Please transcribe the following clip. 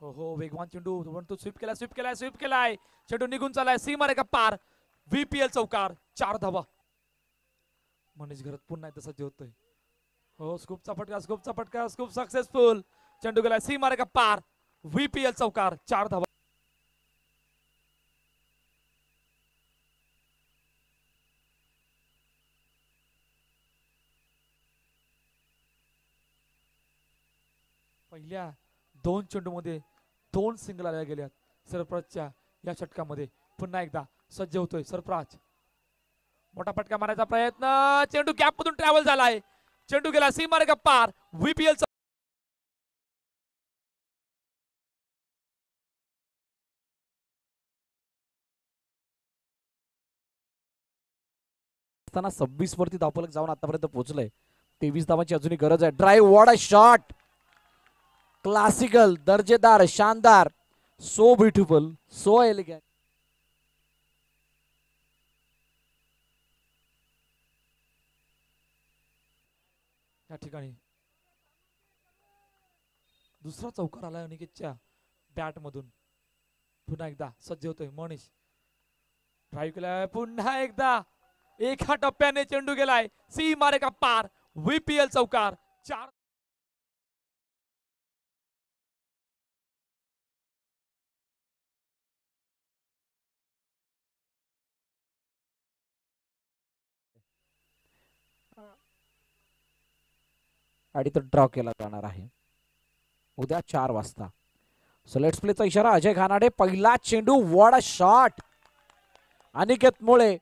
हो वेगवान चेंडू स्वीप केलाय चेंडू निघून चालाय सीमारेखा पार VPL चौकार 4 धावा. मनीष घरात पुन्हा एकदा सज्ज होतोय. हो स्कूपचा फटका स्कूप सक्सेसफुल. चेंडू गेलाय सीमारेखा पार VPL चौकार 4 धावा. पहिल्या 2 चेंडूमध्ये 2 सिंगल आल्या गेल्यात. सरफराजच्या या षटकामध्ये पुन्हा एकदा सज्ज होतोय सरफराज. मोठा फटका मारायचा प्रयत्न चेंडू गॅप मधून ट्रॅव्हल झालाय. चेंडू गेला सीमारेखा पार VPL असताना 26 वरती धावफलक जाऊन आतापर्यंत पोहोचलंय. 23 धावांची अजूनही गरज आहे. Drive what a shot. Classical दर्जेदार शानदार सो ब्युटिफुल सो एलिगंट. या ठिकाणी दुसरा चौकार आलाय अनिकेतच्या बॅट मधून. पुन्हा एकदा सज्ज होतोय मनीष. ड्राइव्ह केलाय पुन्हा एकदा एका टप्प्याने चेंडू गेलाय सीमारेखा पार VPL चौकार 4. आणि तो ड्रॉ केला जाणार आहे उद्या 4 वाजता. सो लेट्स प्लेचा इशारा अजय घानाडे. पहिला चेंडू व्हाट अ शॉट. अनिकेत मुळे